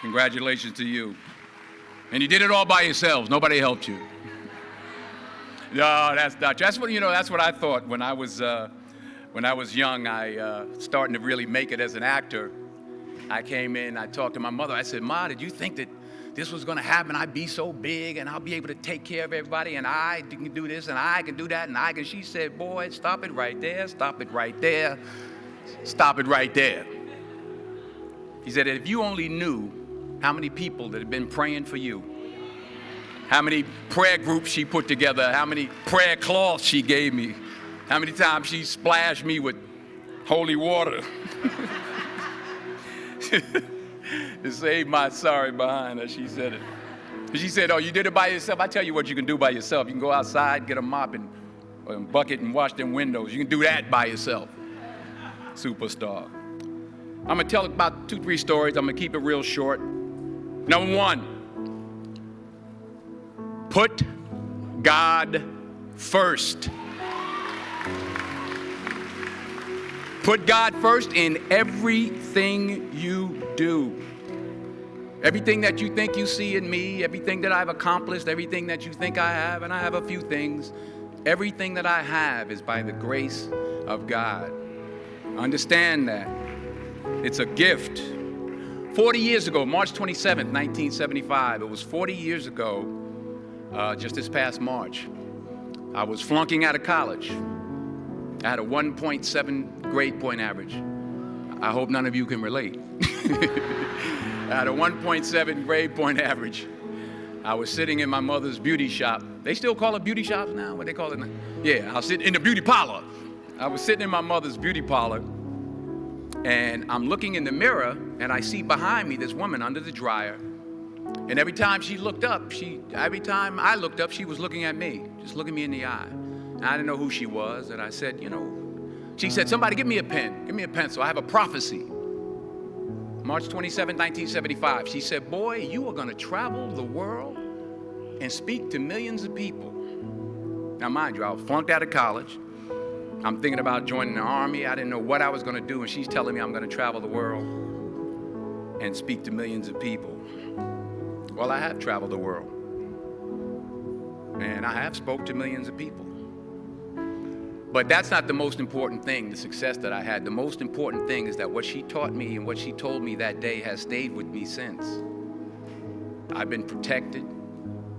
Congratulations to you. And you did it all by yourselves. Nobody helped you. No, that's not true. That's what I thought when I was young. Starting to really make it as an actor. I came in, I talked to my mother. I said, "Ma, did you think that this was going to happen? I'd be so big and I'll be able to take care of everybody and I can do this and I can do that and I can." She said, "Boy, stop it right there, stop it right there, stop it right there." He said, "If you only knew how many people that have been praying for you, how many prayer groups she put together, how many prayer cloths she gave me, how many times she splashed me with holy water to save my sorry behind her," she said it. She said, "Oh, you did it by yourself? I tell you what you can do by yourself. You can go outside, get a mop and a bucket and wash them windows. You can do that by yourself." Superstar. I'm going to tell about 2-3 stories. I'm going to keep it real short. Number 1, put God first. Put God first in everything you do. Everything that you think you see in me, everything that I've accomplished, everything that you think I have, and I have a few things, everything that I have is by the grace of God. Understand that. It's a gift. 40 years ago, March 27th, 1975, it was 40 years ago, just this past March, I was flunking out of college. I had a 1.7 grade point average. I hope none of you can relate. I had a 1.7 grade point average. I was sitting in my mother's beauty shop. They still call it beauty shops now? What they call it now? Yeah, I was sitting in the beauty parlor. I was sitting in my mother's beauty parlor, and I'm looking in the mirror, and I see behind me this woman under the dryer. And every time I looked up, she was looking at me, just looking me in the eye. And I didn't know who she was, and I said, she said, "Somebody give me a pen, give me a pencil. I have a prophecy." March 27, 1975, she said, "Boy, you are going to travel the world and speak to millions of people." Now, mind you, I was flunked out of college. I'm thinking about joining the Army. I didn't know what I was going to do, and she's telling me I'm going to travel the world and speak to millions of people. Well, I have traveled the world, and I have spoke to millions of people. But that's not the most important thing, the success that I had. The most important thing is that what she taught me and what she told me that day has stayed with me since. I've been protected.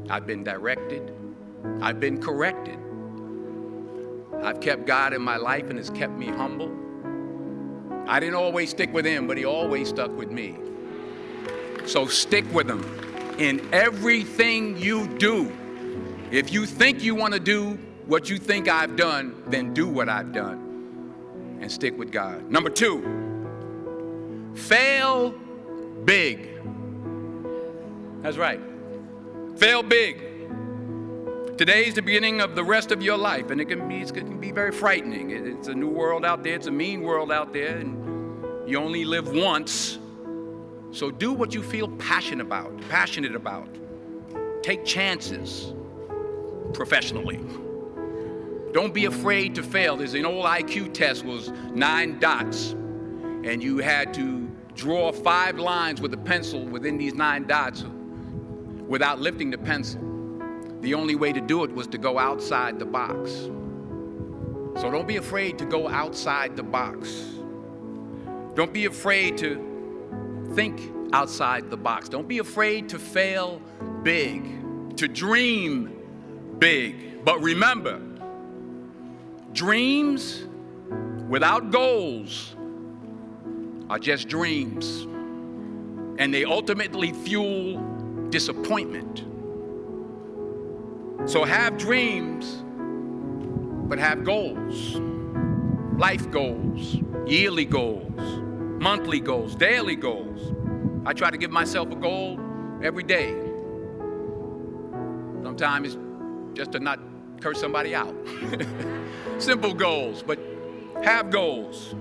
I've been directed. I've been corrected. I've kept God in my life and it's kept me humble. I didn't always stick with him, but he always stuck with me. So stick with him in everything you do. If you think you want to do what you think I've done, then do what I've done and stick with God. Number 2, fail big. That's right. Fail big. Today's the beginning of the rest of your life, and it can be very frightening. It's a new world out there. It's a mean world out there, and you only live once. So do what you feel passionate about. Take chances professionally. Don't be afraid to fail. There's an old IQ test, was 9 dots, and you had to draw 5 lines with a pencil within these 9 dots without lifting the pencil. The only way to do it was to go outside the box. So don't be afraid to go outside the box. Don't be afraid to think outside the box. Don't be afraid to fail big, to dream big. But remember, dreams without goals are just dreams, and they ultimately fuel disappointment. So have dreams, but have goals. Life goals, yearly goals, monthly goals, daily goals. I try to give myself a goal every day. Sometimes it's just to not curse somebody out. Simple goals, but have goals.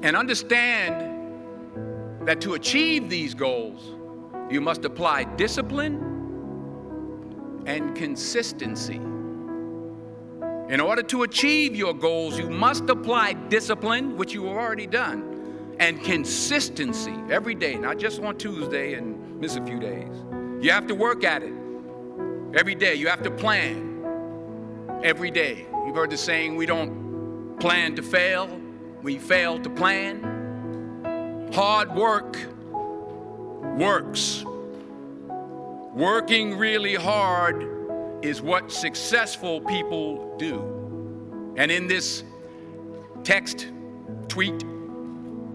And understand that to achieve these goals, you must apply discipline and consistency. In order to achieve your goals, you must apply discipline, which you have already done, and consistency every day, not just on Tuesday and miss a few days. You have to work at it every day. You have to plan every day. You've heard the saying, we don't plan to fail, we fail to plan. Hard work works. Working really hard is what successful people do. And in this text, tweet,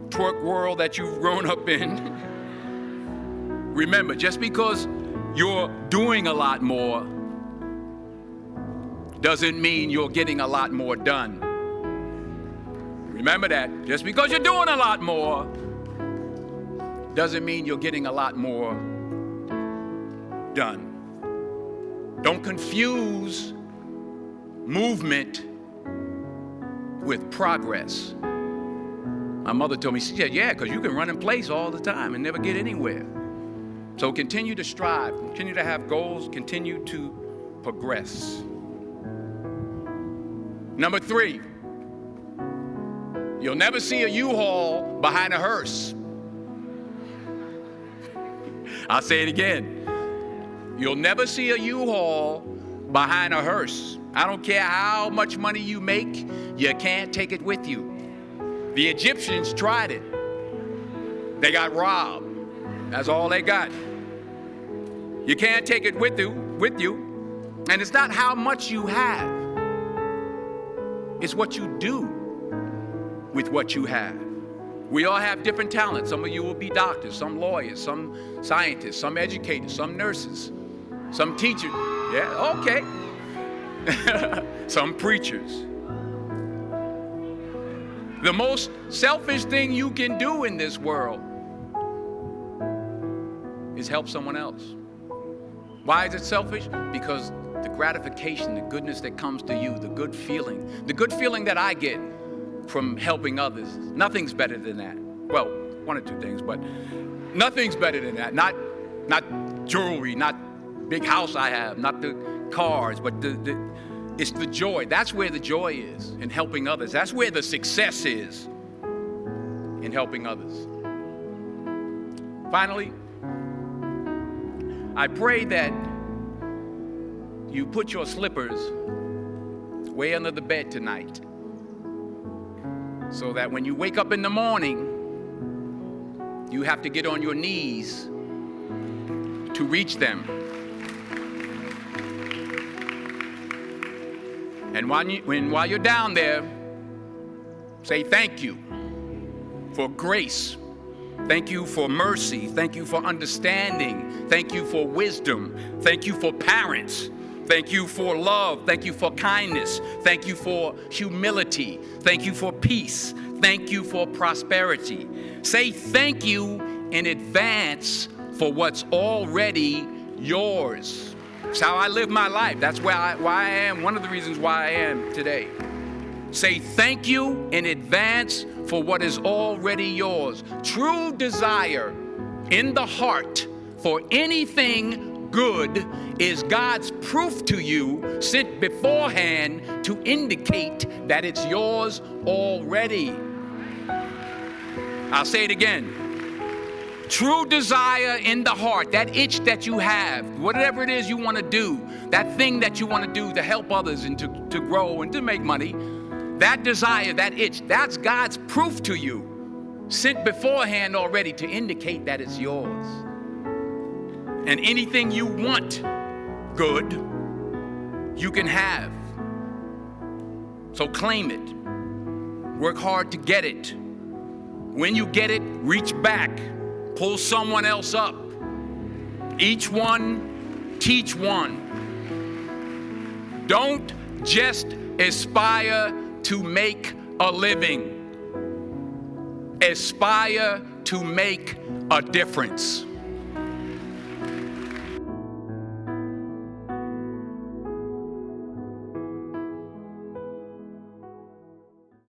twerk world that you've grown up in, remember, just because you're doing a lot more doesn't mean you're getting a lot more done. Remember that. Just because you're doing a lot more doesn't mean you're getting a lot more done. Don't confuse movement with progress. My mother told me, she said, yeah, because you can run in place all the time and never get anywhere. So continue to strive, continue to have goals, continue to progress. Number 3, you'll never see a U-Haul behind a hearse. I'll say it again. You'll never see a U-Haul behind a hearse. I don't care how much money you make, you can't take it with you. The Egyptians tried it. They got robbed. That's all they got. You can't take it with you. And it's not how much you have. It's what you do with what you have. We all have different talents. Some of you will be doctors, some lawyers, some scientists, some educators, some nurses, some teachers. Yeah, okay. Some preachers. The most selfish thing you can do in this world is help someone else. Why is it selfish? Because the gratification, the goodness that comes to you, the good feeling that I get from helping others, nothing's better than that. Well, one or two things, but nothing's better than that. Not jewelry, not big house I have, not the cars, but it's the joy. That's where the joy is, in helping others. That's where the success is, in helping others. Finally, I pray that you put your slippers way under the bed tonight, so that when you wake up in the morning, you have to get on your knees to reach them. And while you're down there, say thank you for grace. Thank you for mercy. Thank you for understanding. Thank you for wisdom. Thank you for parents. Thank you for love. Thank you for kindness. Thank you for humility. Thank you for peace. Thank you for prosperity. Say thank you in advance for what's already yours. It's how I live my life. That's why I am, one of the reasons why I am today. Say thank you in advance for what is already yours. True desire in the heart for anything good is God's proof to you, sent beforehand to indicate that it's yours already. I'll say it again. True desire in the heart, that itch that you have, whatever it is you want to do, that thing that you want to do to help others and to grow and to make money, that desire, that itch, that's God's proof to you, sent beforehand already to indicate that it's yours. And anything you want good, you can have. So claim it. Work hard to get it. When you get it, reach back. Pull someone else up. Each one, teach one. Don't just aspire to make a living. Aspire to make a difference.